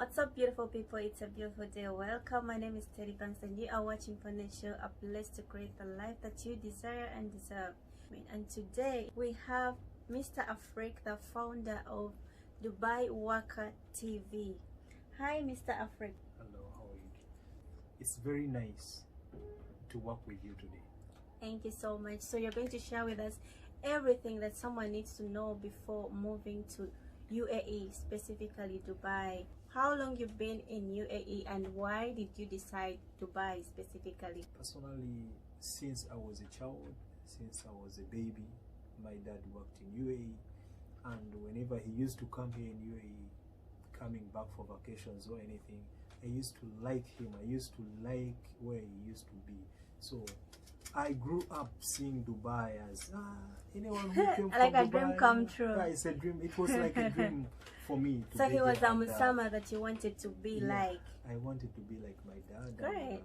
What's up, beautiful people? It's a beautiful day. Welcome. My name is TeddyBanks and you are watching for the show A Place to Create the Life that you desire and deserve. And today we have Mr. Afric, the founder of Dubai Worker TV. Hi, Mr. Afric. Hello, how are you? It's very nice to work with you today. Thank you so much. So you're going to share with us everything that someone needs to know before moving to UAE, specifically Dubai. How long you've been in UAE and why did you decide Dubai specifically? Personally, since I was a child, since I was a baby, my dad worked in UAE, and whenever he used to come here in UAE, coming back for vacations or anything, I used to like him. I used to like where he used to be. So I grew up seeing Dubai as anyone who came like from a Dubai, dream come true. Yeah, it's a dream. It was like a dream for me. To So be he was there a and, Musama that you wanted to be like. I wanted to be like my dad. Great. And,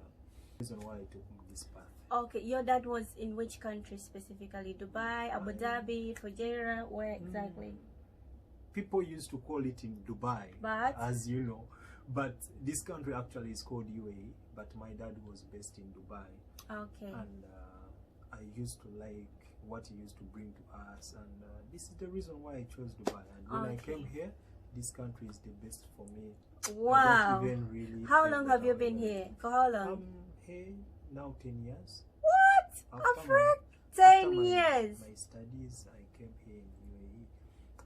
reason why I took this path. Okay, your dad was in which country specifically? Dubai, Abu Dhabi, Fujairah, where exactly? People used to call it in Dubai, But as you know. But this country actually is called UAE. But my dad was based in Dubai. okay. And I used to like what he used to bring to us, and this is the reason why I chose Dubai. And when I came here, this country is the best for me. Wow. I don't even really How long have you been here? For how long? I'm here now 10 years. What? After Afric? after 10 years. My studies, I came here in UAE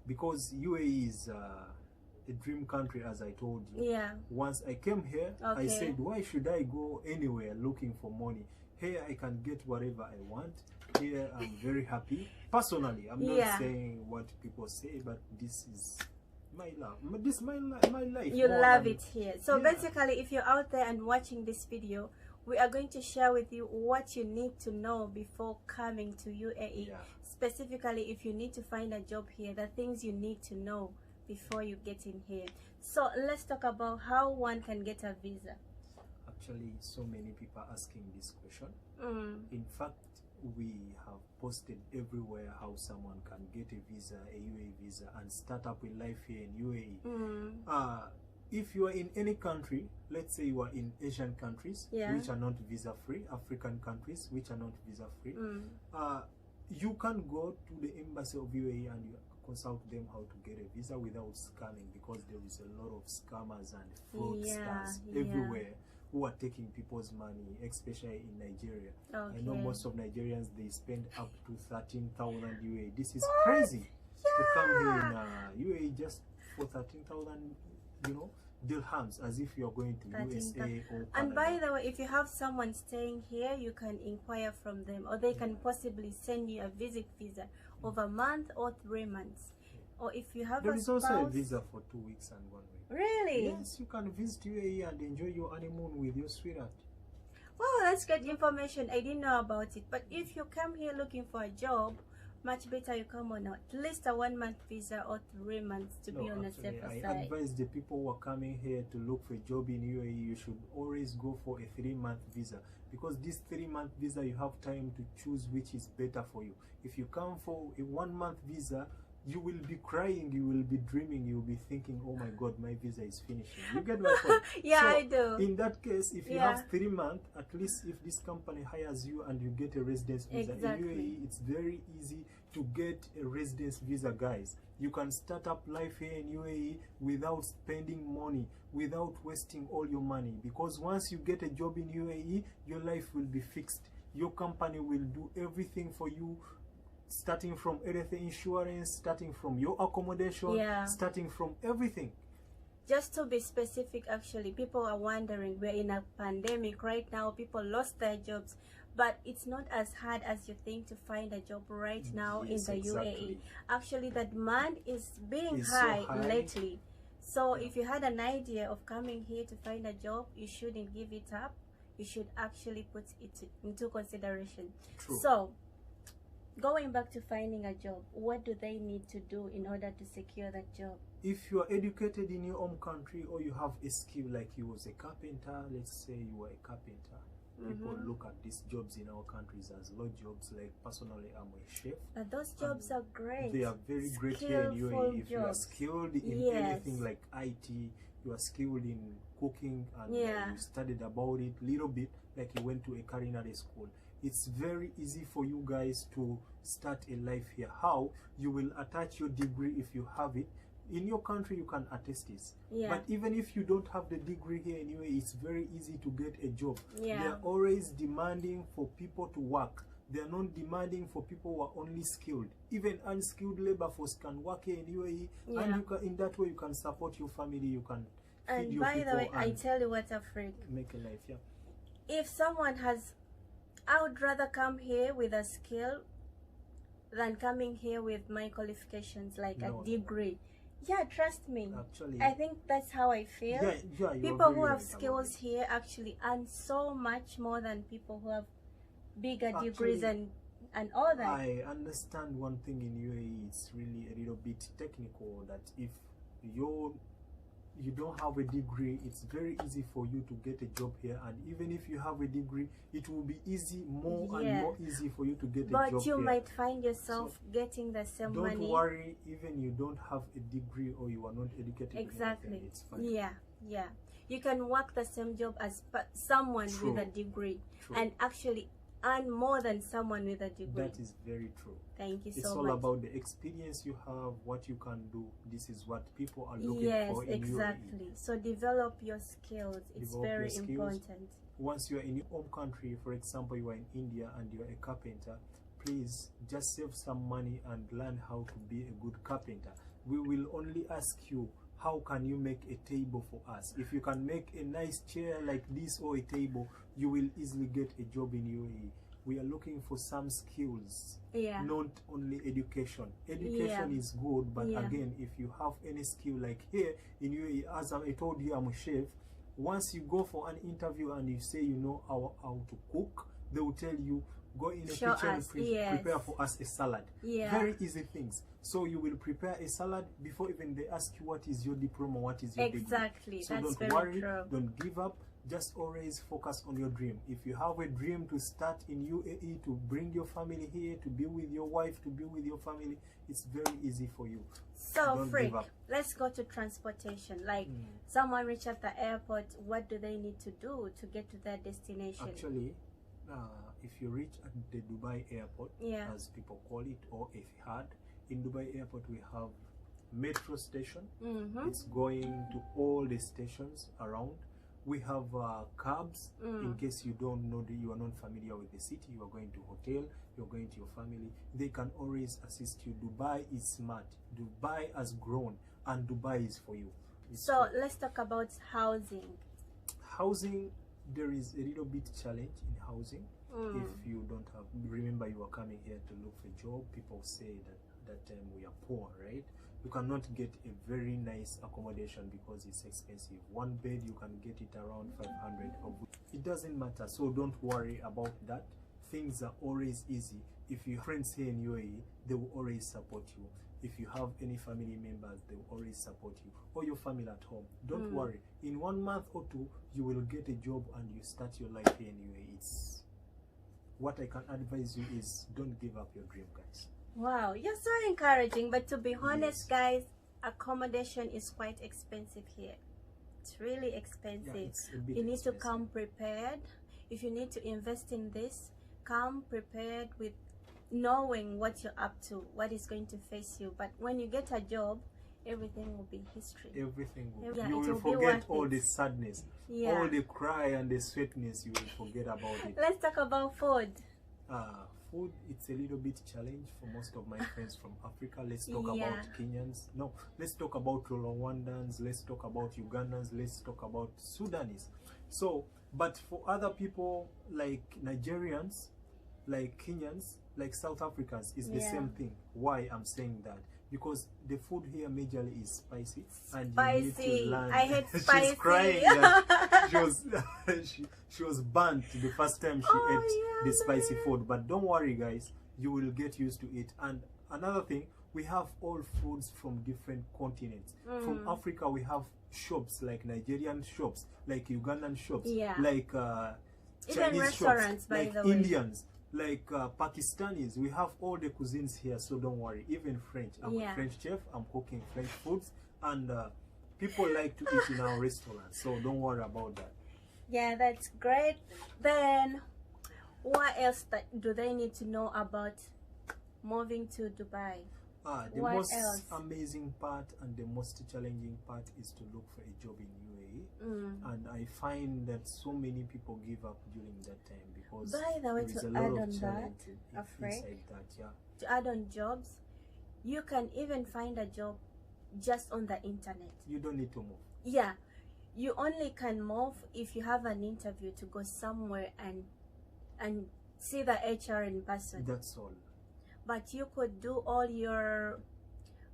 because UAE is a dream country, as I told you. Yeah. Once I came here, I said, why should I go anywhere looking for money? Here I can get whatever I want. Here I'm very happy. Personally, I'm not saying what people say, but this is my love. This is my life. You love it here. So basically, if you're out there and watching this video, we are going to share with you what you need to know before coming to UAE. Yeah. Specifically, if you need to find a job here, the things you need to know before you get in here. So let's talk about how one can get a visa. Actually, so many people are asking this question. In fact, we have posted everywhere how someone can get a visa, a UAE visa, and start up a life here in UAE. If you are in any country, let's say you are in Asian countries, which are not visa free, African countries, which are not visa free, you can go to the embassy of UAE and you consult them how to get a visa without scamming, because there is a lot of scammers and fraudsters everywhere who are taking people's money, especially in Nigeria. I know most of Nigerians, they spend up to 13,000 UAE. This is crazy. To come here in UAE just for 13,000, dirhams, as if you're going to USA or Canada. And by the way, if you have someone staying here, you can inquire from them, or they can possibly send you a visit visa of a month or 3 months. Or if you have there is also a visa for 2 weeks and 1 week. Really? Yes, you can visit UAE and enjoy your honeymoon with your sweetheart. Wow, that's good information. I didn't know about it. But if you come here looking for a job, much better you come on at least a 1 month visa or 3 months to be on a safer side. I advise the people who are coming here to look for a job in UAE, you should always go for a 3-month visa, because this 3-month visa you have time to choose which is better for you. If you come for a 1-month visa, you will be crying, you will be dreaming, you will be thinking, oh my god, my visa is finishing. You get my point? Yeah, so I do. In that case, if you have 3 months, at least if this company hires you and you get a residence visa, in UAE, it's very easy to get a residence visa, guys. You can start up life here in UAE without spending money, without wasting all your money, because once you get a job in UAE, your life will be fixed. Your company will do everything for you, starting from everything, insurance, starting from your accommodation, starting from everything. Just to be specific, actually, people are wondering, we're in a pandemic right now, people lost their jobs, but it's not as hard as you think to find a job right now in the UAE. Actually, the demand is being high lately. So if you had an idea of coming here to find a job, you shouldn't give it up. You should actually put it into consideration. So going back to finding a job, what do they need to do in order to secure that job? If you are educated in your home country, or you have a skill, like you was a carpenter, let's say you were a carpenter, People look at these jobs in our countries as low jobs. Like personally, I'm a chef. But those jobs are great. They are very great here in UAE. If you are skilled in anything like IT, you are skilled in cooking, and you studied about it little bit, like you went to a culinary school, it's very easy for you guys to start a life here. How? You will attach your degree if you have it. In your country, you can attest this. But even if you don't have the degree here in UAE, it's very easy to get a job. They are always demanding for people to work. They are not demanding for people who are only skilled. Even unskilled labor force can work here in UAE, and you can, in that way, you can support your family. You can feed your people. And by the way, I tell you what, Afric, make a life. If someone has, I would rather come here with a skill than coming here with my qualifications, like a degree. Yeah, trust me. Actually, I think that's how I feel. People who have skills here actually earn so much more than people who have bigger degrees and all that. I understand one thing in UAE, it's really a little bit technical, that if you don't have a degree, it's very easy for you to get a job here, and even if you have a degree, it will be more and more easy for you to get a job here. But you might find yourself getting the same money. Don't worry, even you don't have a degree or you are not educated. Exactly. It's fine. Yeah. You can work the same job as someone with a degree and actually earn more than someone with a degree. That is very true. Thank you so much. It's all about the experience you have, what you can do. This is what people are looking for in exactly. UAE. So develop your skills. It's very important. Once you are in your home country, for example, you are in India and you are a carpenter, please just save some money and learn how to be a good carpenter. We will only ask you, how can you make a table for us? If you can make a nice chair like this or a table, you will easily get a job in UAE. We are looking for some skills, not only education. Education is good, but again, if you have any skill, like here in UAE, as I told you, I'm a chef. Once you go for an interview and you say you know how to cook, they will tell you, go in the kitchen and prepare for us a salad. Very easy things. So you will prepare a salad before even they ask you what is your diploma, what is your degree. So that's don't worry, true. Don't give up. Just always focus on your dream. If you have a dream to start in UAE, to bring your family here, to be with your wife, to be with your family, it's very easy for you. So, Frick, let's go to transportation. Like, someone reach at the airport, what do they need to do to get to their destination? Actually, if you reach at the Dubai airport, as people call it, or Etihad, in Dubai airport we have metro station. It's going to all the stations around. We have cabs, in case you don't know, you are not familiar with the city, you are going to hotel, you're going to your family, they can always assist you. Dubai is smart. Dubai has grown, and Dubai is for you. So let's talk about housing. Housing, there is a little bit challenge in housing. If you don't have, remember you are coming here to look for a job, people say that time we are poor, right? You cannot get a very nice accommodation because it's expensive. One bed you can get it around 500. It doesn't matter, so don't worry about that. Things are always easy. If you have friends here in UAE, they will always support you. If you have any family members, they will always support you, or your family at home. Don't worry. In 1 month or two, you will get a job and you start your life here in UAE. What I can advise you is don't give up your dream, guys. Wow, you're so encouraging, but to be honest, guys, accommodation is quite expensive here. It's really expensive. You need to come prepared. If you need to invest in this, come prepared with knowing what you're up to, what is going to face you. But when you get a job, everything will be history. Everything will you will forget all the sadness, all the cry and the sweetness. You will forget about it. Let's talk about food. Food, it's a little bit challenge for most of my friends from Africa. Let's talk about Kenyans. No, let's talk about Rwandans. Let's talk about Ugandans. Let's talk about Sudanese. So, but for other people like Nigerians, like Kenyans, like South Africans, it's the same thing. Why I'm saying that? Because the food here majorly is spicy, and you need to learn. I hate spicy. She's crying. She was burnt the first time she ate the spicy food. But don't worry, guys, you will get used to it. And another thing, we have all foods from different continents. From Africa, we have shops like Nigerian shops, like Ugandan shops, like Even Chinese restaurants, shops, by like the way. Indians, like Pakistanis. We have all the cuisines here, so don't worry. Even French. I'm a French chef. I'm cooking French foods, and people like to eat in our restaurants, so don't worry about that. Yeah, that's great. Then, what else do they need to know about moving to Dubai? The most amazing part and the most challenging part is to look for a job in UAE, and I find that so many people give up during that time because by the way, there is to a lot add of on challenge that, inside that. Yeah. To add on jobs, you can even find a job just on the internet. You don't need to move. Yeah, you only can move if you have an interview to go somewhere and see the HR in person. That's all. But you could do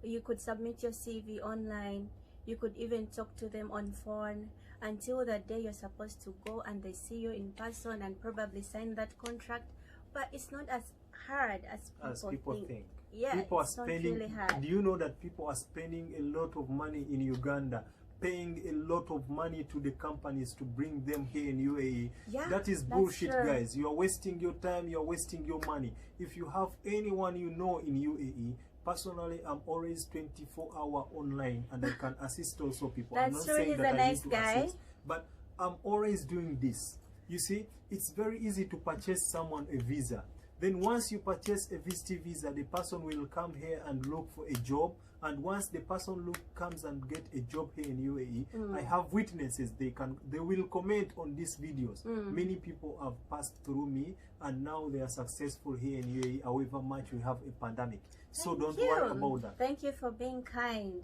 you could submit your CV online. You could even talk to them on phone until the day you're supposed to go and they see you in person and probably sign that contract. But it's not as hard as people think. Yeah, people it's not really hard. Do you know that people are spending a lot of money in Uganda, paying a lot of money to the companies to bring them here in UAE? Yeah, that is bullshit, guys. You are wasting your time, you are wasting your money. If you have anyone you know in UAE, personally, I'm always 24-hour online, and I can assist also people. That's I'm not true. saying He's that a I nice need to guy. assist, but I'm always doing this. You see, it's very easy to purchase someone a visa. Then once you purchase a visiting visa, the person will come here and look for a job. And once the person comes and get a job here in UAE, I have witnesses. They will comment on these videos. Many people have passed through me, and now they are successful here in UAE. However much we have a pandemic, so don't worry about that. Thank you for being kind.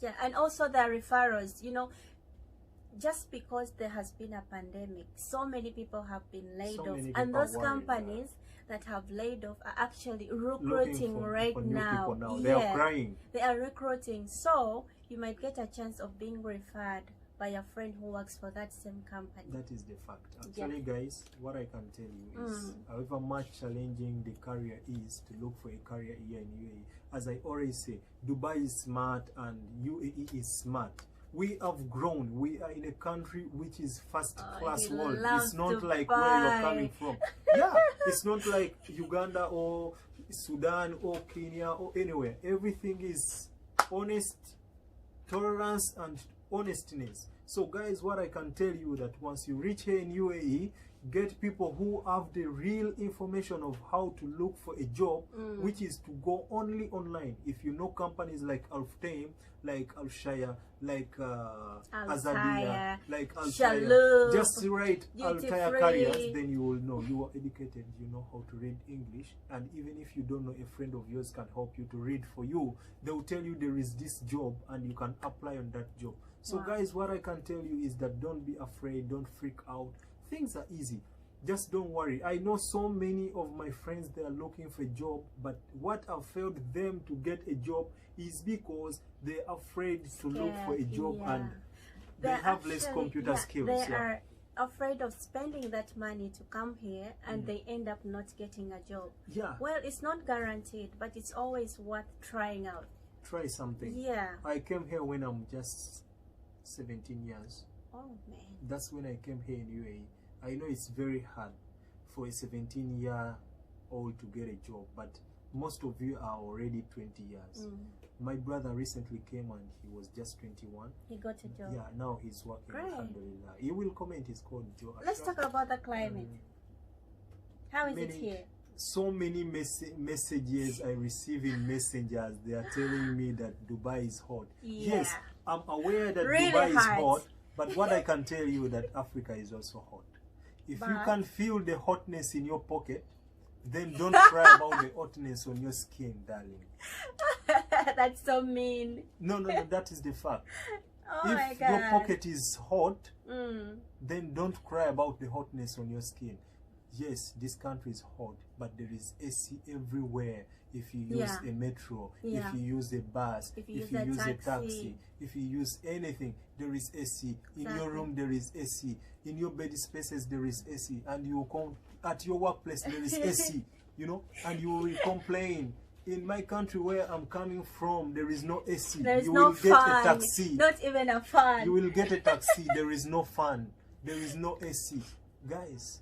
Yeah, and also the referrals. You know, just because there has been a pandemic, so many people have been laid off, and those companies that have laid off are actually recruiting right now. They are crying. They are recruiting, so you might get a chance of being referred by a friend who works for that same company. That is the fact. Actually, guys, what I can tell you is, however much challenging the career is to look for a career here in UAE, as I always say, Dubai is smart and UAE is smart. We have grown. We are in a country which is first-class world. It's not like where you're coming from. Yeah, it's not like Uganda or Sudan or Kenya or anywhere. Everything is honest, tolerance, and honestness. So, guys, what I can tell you that once you reach here in UAE, get people who have the real information of how to look for a job, which is to go only online. If you know companies like Al-Futtaim, like Al-Shaya, like Azadia, like Al-Taya, just write Al-Taya Careers, then you will know. You are educated, you know how to read English, and even if you don't know, a friend of yours can help you to read for you. They will tell you there is this job and you can apply on that job. So guys, what I can tell you is that don't be afraid, don't freak out. Things are easy. Just don't worry. I know so many of my friends, they are looking for a job, but what have failed them to get a job is because they're afraid to look for a job, and they have less computer skills. They are afraid of spending that money to come here, and they end up not getting a job. Yeah. Well, it's not guaranteed, but it's always worth trying out. Try something. Yeah. I came here when I'm just 17 years. Oh, man. That's when I came here in UAE. I know it's very hard for a 17-year-old to get a job, but most of you are already 20 years. My brother recently came and he was just 21. He got a job. Yeah, now he's working. Alhamdulillah. He will comment. He's called Joe. Let's talk about the climate. How is it here? So many messages I receive in messengers. They are telling me that Dubai is hot. Yeah. Yes, I'm aware that Dubai is hot, but what I can tell you that Africa is also hot. If you can feel the hotness in your pocket, then don't cry about the hotness on your skin, darling. That's so mean. No, that is the fact. Oh my God. If your pocket is hot, then don't cry about the hotness on your skin. Yes, this country is hot, but there is AC everywhere. If you use a metro, if you use a bus, if you use a taxi, if you use anything, there is AC. In your room, there is AC. In your bed spaces, there is AC. And you come at your workplace, there is AC. You know, and you will complain. In my country where I'm coming from, there is no AC. You will get a taxi. Not even a fan. You will get a taxi. There is no fan. There is no AC. Guys,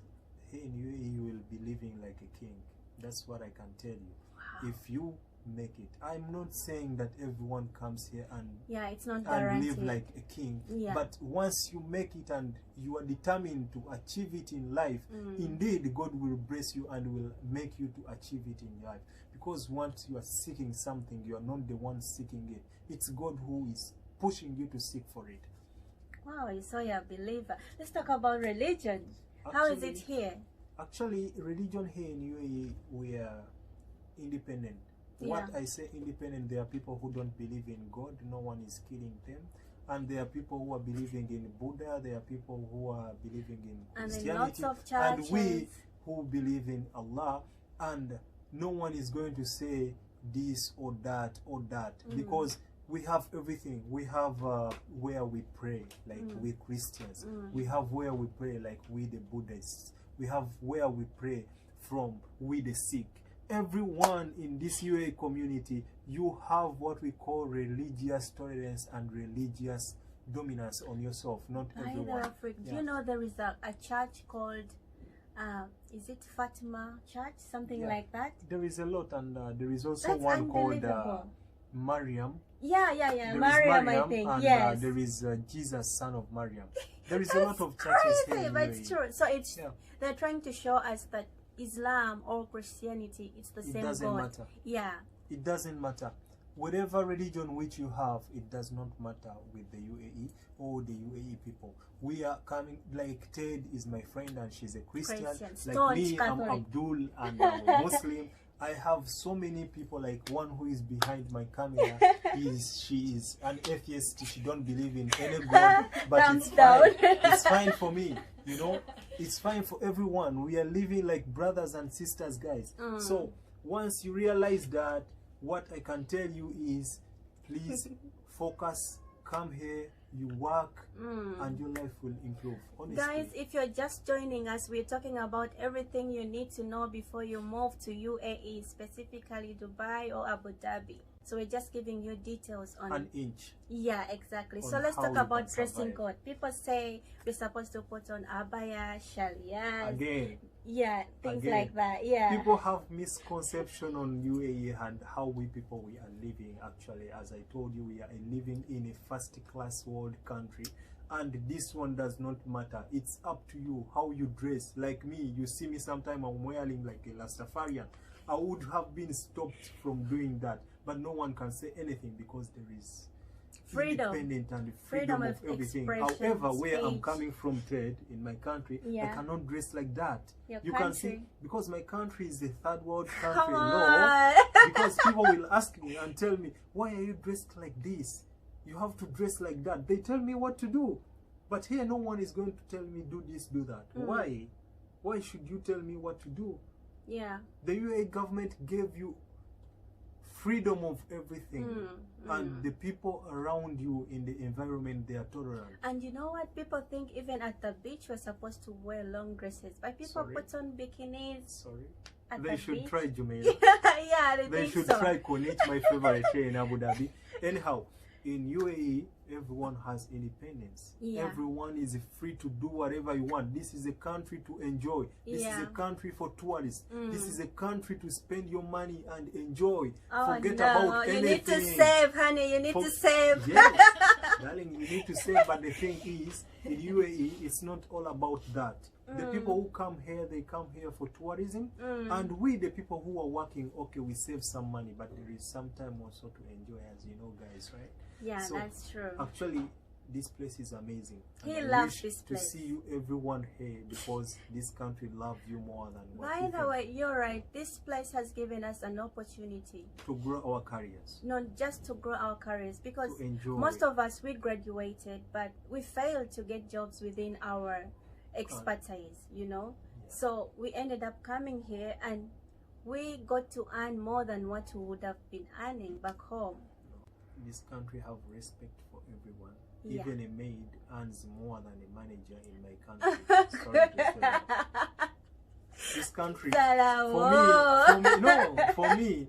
here in UAE you will be living like a king. That's what I can tell you. Wow. If you make it. I'm not saying that everyone comes here and it's not and guaranteed. live like a king. Yeah. But once you make it and you are determined to achieve it in life, indeed God will bless you and will make you to achieve it in life. Because once you are seeking something, you are not the one seeking it. It's God who is pushing you to seek for it. Wow, so you're a believer. Let's talk about religion. How is it here? Actually, religion here in UAE, we are independent. What I say independent, there are people who don't believe in God, no one is killing them. And there are people who are believing in Buddha, there are people who are believing in Christianity, and we who believe in Allah, and no one is going to say this or that because we have everything. We have where we pray, like we Christians. We have where we pray, like we the Buddhists. We have where we pray from, we the Sikh. Everyone in this UAE community, you have what we call religious tolerance and religious dominance on yourself. Not everyone. Afric, do you know there is a church called is it Fatima Church, something like that? There is a lot, and there is also one called Mariam. Yeah, Mariam, I think. And there is Jesus, son of Mariam. There is a lot of churches here in but UAE. it's true. So it's they're trying to show us that Islam or Christianity, it's the same God. It doesn't matter. Yeah. It doesn't matter. Whatever religion which you have, it does not matter with the UAE or the UAE people. We are coming, like Ted is my friend and she's a Christian. Like me, Catholic. I'm Abdul and I'm a Muslim. I have so many people, like one who is behind my camera. She is an atheist. She don't believe in any God, but it's fine. It's fine for me, you know. It's fine for everyone. We are living like brothers and sisters, guys. So once you realize that, what I can tell you is, please focus, come here, you work, and your life will improve. Honestly. Guys, if you're just joining us, we're talking about everything you need to know before you move to UAE, specifically Dubai or Abu Dhabi. So we're just giving you details on an inch. Yeah, exactly. So let's talk about dressing code. People say we're supposed to put on abaya, shalias. Again. Yeah, things like that. Yeah. People have misconception on UAE and how we are living. Actually, as I told you, we are living in a first-class world country. And this one does not matter. It's up to you how you dress. Like me, you see me sometime I'm wearing like a Rastafarian. I would have been stopped from doing that. But no one can say anything because there is freedom, independent and freedom of everything. However, where I'm coming from, Ted, in my country, I cannot dress like that. You can see, because my country is a third world country. No, because people will ask me and tell me, why are you dressed like this? You have to dress like that. They tell me what to do. But here, no one is going to tell me, do this, do that. Why? Why should you tell me what to do? Yeah. The UAE government gave you freedom of everything, and the people around you in the environment, they are tolerant. And you know what, people think even at the beach we're supposed to wear long dresses, but people put on bikinis. They should try Jamaica. Yeah, they should try Konich, my favorite here in Abu Dhabi. Anyhow, in UAE, everyone has independence. Everyone is free to do whatever you want. This is a country to enjoy. This is a country for tourists. This is a country to spend your money and enjoy. Forget about anything. You need to save, honey. You need to save. Yes, darling, you need to save. But the thing is, in UAE, it's not all about that. The people who come here, they come here for tourism. And we, the people who are working, okay, we save some money, but there is some time also to enjoy, as you know, guys, right? Yeah, so that's true. Actually, this place is amazing. He loves this place. To see you, everyone here, because this country loves you more than what By the way, you're right. This place has given us an opportunity to grow our careers. Not just to grow our careers, because most of us, we graduated, but we failed to get jobs within our expertise, you know. So we ended up coming here and we got to earn more than what we would have been earning back home. This country have respect for everyone. Even a maid earns more than a manager in my country. Sorry to say that. This country, for me,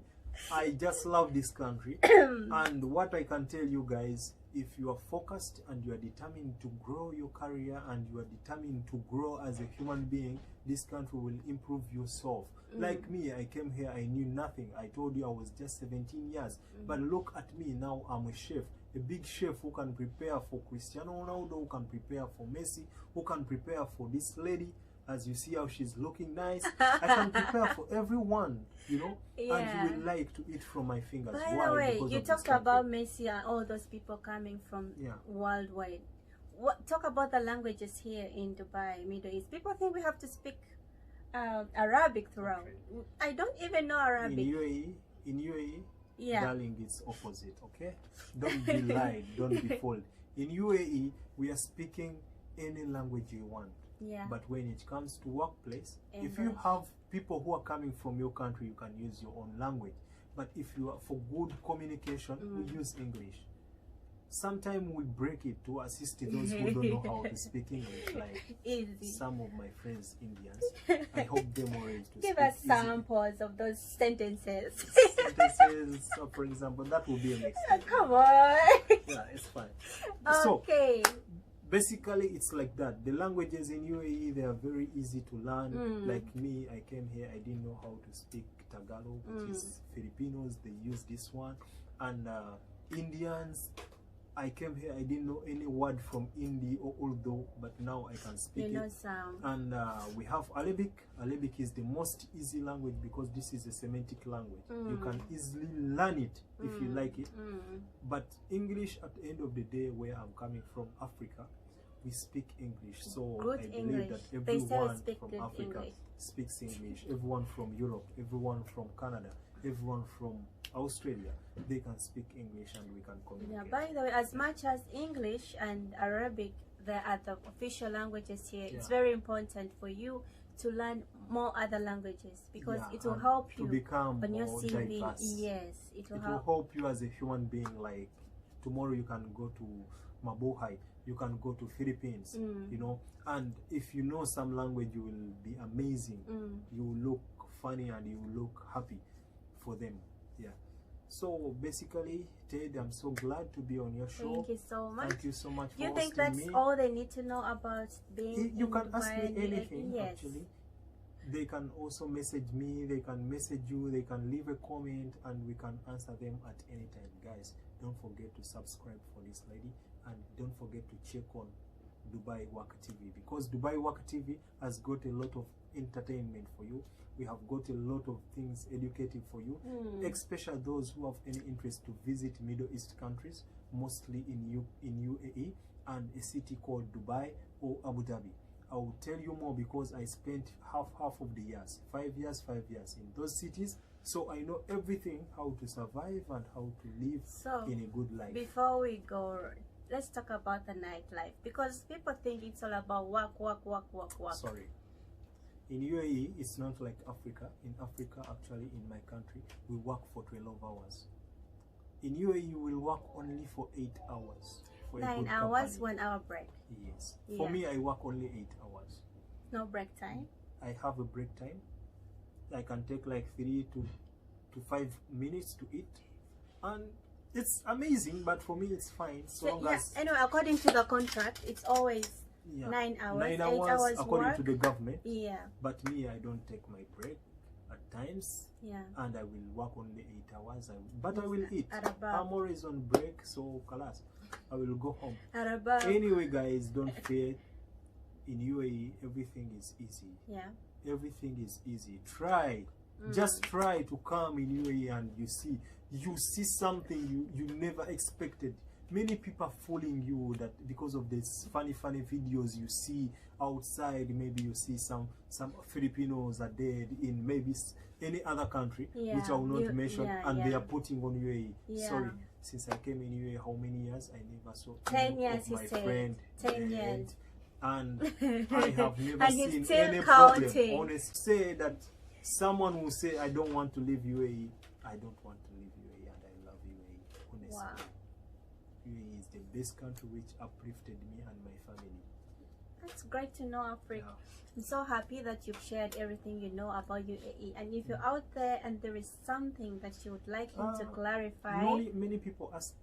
I just love this country. And what I can tell you guys, if you are focused and you are determined to grow your career and you are determined to grow as a human being, this country will improve yourself. Like me, I came here, I knew nothing. I told you I was just 17 years. But look at me now, I'm a chef. A big chef who can prepare for Cristiano Ronaldo, who can prepare for Messi, who can prepare for this lady. As you see how she's looking nice, I can prepare for everyone, you know, and you will like to eat from my fingers. By the way, you talked about Messi and all those people coming from worldwide. Talk about the languages here in Dubai, Middle East. People think we have to speak Arabic throughout. I don't even know Arabic. In UAE, darling, it's opposite, okay? Don't be lied, don't be fooled. In UAE, we are speaking any language you want. But when it comes to workplace, English. If you have people who are coming from your country, you can use your own language. But if you are for good communication, we use English. Sometimes we break it to assist those who don't know how to speak English, like some of my friends, Indians. I hope them already to give us samples of those sentences. Sentences, so for example, that will be an example. Come on. Yeah, it's fine. Okay. So, basically, it's like that. The languages in UAE, they are very easy to learn. Like me, I came here, I didn't know how to speak Tagalog, which is Filipinos, they use this one. And Indians, I came here, I didn't know any word from Hindi or Urdu, but now I can speak it. And we have Arabic. Arabic is the most easy language because this is a Semitic language. You can easily learn it if you like it. But English, at the end of the day, where I'm coming from, Africa, we speak English. So I believe that everyone from Africa speaks English. Everyone from Europe, everyone from Canada, everyone from Australia, they can speak English and we can communicate. By the way, as much as English and Arabic, they are the official languages here, it's very important for you to learn more other languages because it will help you to become on your more CV. diverse. Yes, it will help you as a human being. Like tomorrow you can go to Mabuhay, you can go to Philippines, you know, and if you know some language, you will be amazing. You will look funny and you will look happy for them. So basically, Ted, I'm so glad to be on your show. Thank you so much. Thank you so much for You think that's all they need to know about being You can ask me anything, yes. actually. They can also message me, they can message you, they can leave a comment, and we can answer them at any time. Guys, don't forget to subscribe for this lady, and don't forget to check on Dubai Work TV, because Dubai Work TV has got a lot of entertainment for you. We have got a lot of things educative for you, especially those who have any interest to visit Middle East countries, mostly in UAE and a city called Dubai or Abu Dhabi. I will tell you more because I spent half of the years, 5 years in those cities, so I know everything, how to survive and how to live in a good life. Before we go, let's talk about the nightlife, because people think it's all about work. Sorry. In UAE, it's not like Africa. In Africa, actually, in my country, we work for 12 hours. In UAE, you will work only for 8 hours. For 9 hours, 1 hour break. Yes. For me, I work only 8 hours. No break time? I have a break time. I can take like 3 to 5 minutes to eat. And it's amazing, but for me, it's fine. Anyway, according to the contract, it's always 9 hours, 8 hours according work. to the government. But me, I don't take my break at times. And I will work only 8 hours. But I will eat. I'm always on break, so kalas, I will go home. Anyway, guys, don't fear. In UAE, everything is easy. Everything is easy. Try. Just try to come in UAE and you see something you never expected. Many people are fooling you that because of these funny videos you see outside. Maybe you see some Filipinos are dead in maybe any other country, which I will not mention, and they are putting on UAE. Sorry, since I came in UAE, how many years? I never saw 10 years. Of my friend 10 years. And I have never seen any counting. problem. Honestly, say that someone will say, I don't want to leave UAE. I don't want to leave UAE, and I love UAE. Honestly, UAE is the best country which uplifted me and my family. That's great to know, Afric. Yeah. I'm so happy that you've shared everything you know about UAE. And if you're out there and there is something that you would like him to clarify, many people ask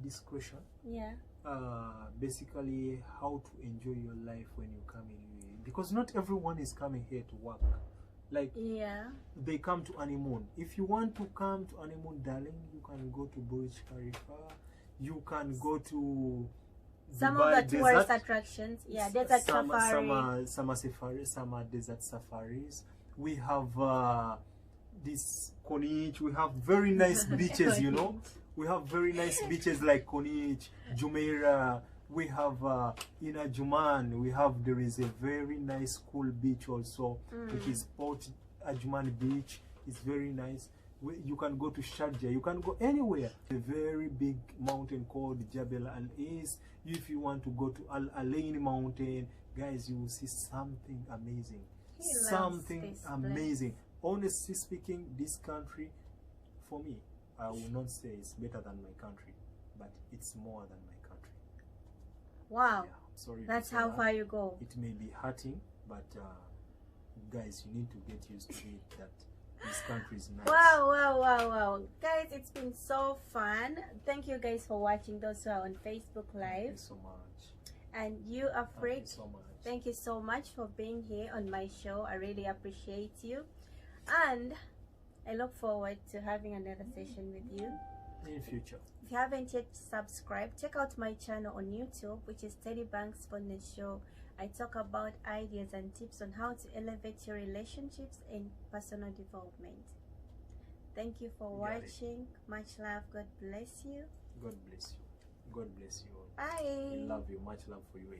this question. Yeah. Basically, how to enjoy your life when you come in UAE, because not everyone is coming here to work. Like, yeah, they come to honeymoon. If you want to come to honeymoon, darling, you can go to Burj Khalifa. You can go to some Dubai of the tourist attractions. Yeah, desert safari. Summer desert safaris. We have this Konich. We have very nice beaches, you know. We have very nice beaches like Konich, Jumeirah. We have Ina Juman. There is a very nice cool beach also, which is Port Ajman Beach. It's very nice. You can go to Sharjah. You can go anywhere. A very big mountain called Jabal Al-Is. If you want to go to Al Alain Mountain, guys, you will see something amazing. Something amazing. Honestly speaking, this country, for me, I will not say it's better than my country, but it's more than my country. Wow. Yeah, sorry. That's how far you go. It may be hurting, but guys, you need to get used to it that this country is nice. Wow. Guys, it's been so fun. Thank you guys for watching, those who are on Facebook Live. Thank you so much. And you, Afric, Thank you so much. Thank you so much for being here on my show. I really appreciate you. And I look forward to having another session with you in future. If you haven't yet subscribed, check out my channel on YouTube, which is TeddyBanks Fitness Show. I talk about ideas and tips on how to elevate your relationships and personal development. Thank you for watching. Much love. God bless you. God bless you. God bless you all. Bye. I love you. Much love for you.